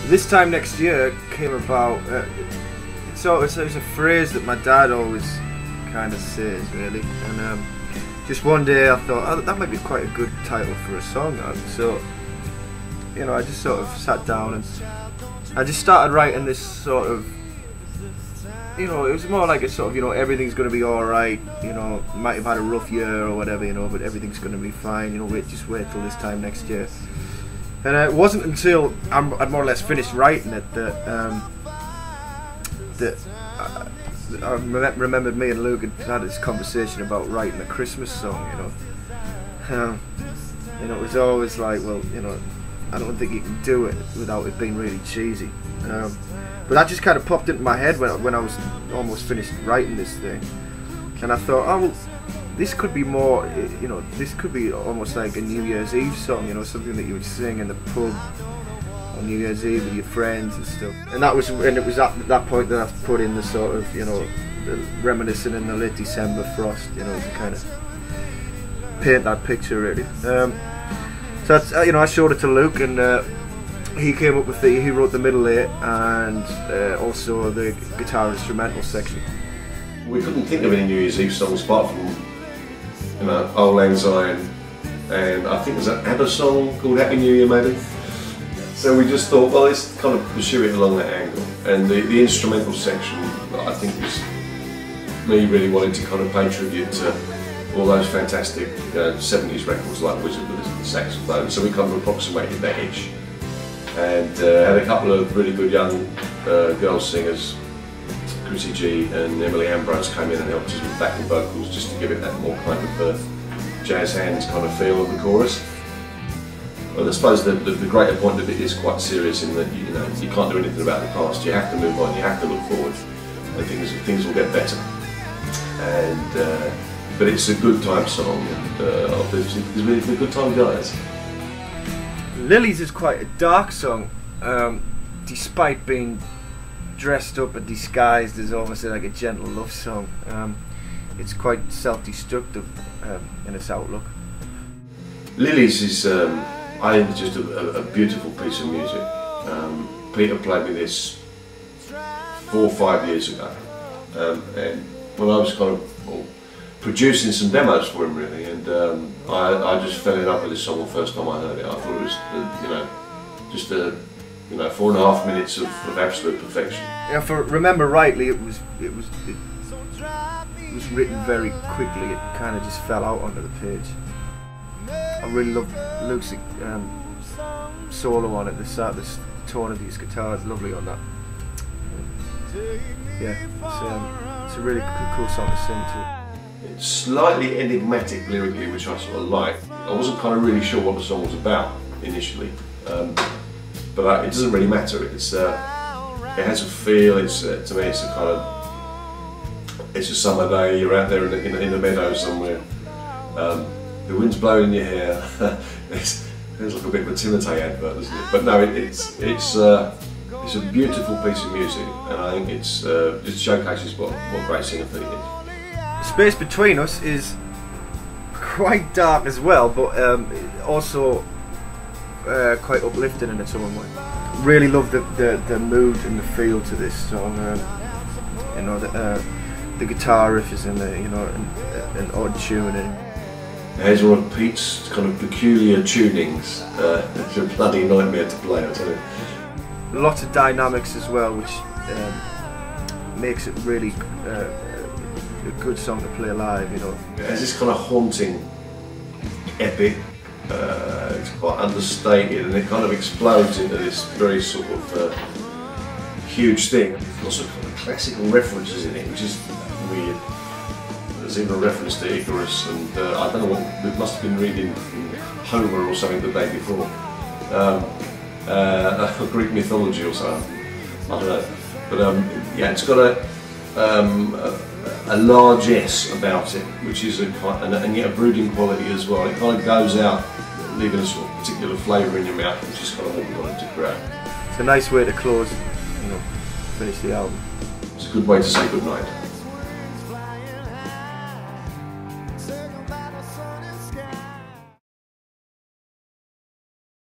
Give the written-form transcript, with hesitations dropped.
This time next year came about. It's a phrase that my dad always kind of says, really. And just one day I thought, oh, that might be quite a good title for a song. So, you know, I just sort of sat down and I just started writing this sort of, you know, it was more like a sort of, you know, everything's going to be alright, you know, might have had a rough year or whatever, you know, but everything's going to be fine, you know, just wait till this time next year. And it wasn't until I'd more or less finished writing it that I remembered me and Luke had this conversation about writing a Christmas song, you know. You know, it was always like, well, you know, I don't think you can do it without it being really cheesy. But that just kind of popped into my head when I was almost finished writing this thing. And I thought, oh, well, this could be more, you know, this could be almost like a New Year's Eve song, you know, something that you would sing in the pub on New Year's Eve with your friends and stuff. And it was at that point that I put in the sort of, you know, reminiscing in the late December frost, you know, to kind of paint that picture, really. So that's, you know, I showed it to Luke, and he came up with he wrote the middle eight and also the guitar instrumental section. We couldn't think of any New Year's Eve songs apart from, you know, Old Lang Syne, and I think there's an ABBA song called Happy New Year maybe. So we just thought, well, let's kind of pursue it along that angle. And the instrumental section, I think, was me really wanting to kind of pay tribute to all those fantastic 70s records like Wizard with the saxophone. So we kind of approximated that itch. And had a couple of really good young girl singers, Chrissy G and Emily Ambrose, came in and helped us with backing vocals just to give it that more kind of jazz hands kind of feel of the chorus. But I suppose the greater point of it is quite serious in that, you know, you can't do anything about the past. You have to move on. You have to look forward, and things will get better. And but it's a good time song, and it's really a good time, guys. Lilies is quite a dark song, despite being dressed up and disguised as almost like a gentle love song. It's quite self-destructive in its outlook. Lilies is, I think, it's just a beautiful piece of music. Peter played me this 4 or 5 years ago, and when I was kind of producing some demos for him, really, and I just fell in love with this song the first time I heard it. I thought it was, you know, just a, you know, 4.5 minutes of absolute perfection. Yeah, if I remember rightly, it was written very quickly. It kind of just fell out onto the page. I really love Luke's solo on it. The tone of his guitar is lovely on that. Yeah, it's a really cool song to sing to. It's slightly enigmatic lyrically, which I sort of like. I wasn't kind of really sure what the song was about initially, but it doesn't really matter. It has a feel. It's to me, it's a kind of, it's a summer day. You're out there in the meadow somewhere. The wind's blowing in your hair. It's like a bit of a Timotei advert, doesn't it? But no, it's a beautiful piece of music, and I think it showcases what great singer Pete is. The space between us is quite dark as well, but also quite uplifting in its own way. Really love the mood and the feel to this song. You know, the guitar riff is in there, you know, an odd tuning. It has one of Pete's kind of peculiar tunings. It's a bloody nightmare to play, I tell you. Lots of dynamics as well, which makes it really a good song to play live, you know. It has this kind of haunting epic, it's quite understated, and it kind of explodes into this very sort of huge thing. Lots of kind of classical references in it, which is weird. There's even a reference to Icarus, and I don't know what, it must have been reading Homer or something the day before. Greek mythology or something, I don't know. But yeah, it's got a largesse about it, which is and yet a brooding quality as well. It kind of goes out, leaving a sort of particular flavour in your mouth, which is kind of what we wanted to create. It's a nice way to close, you know, finish the album. It's a good way to say goodnight.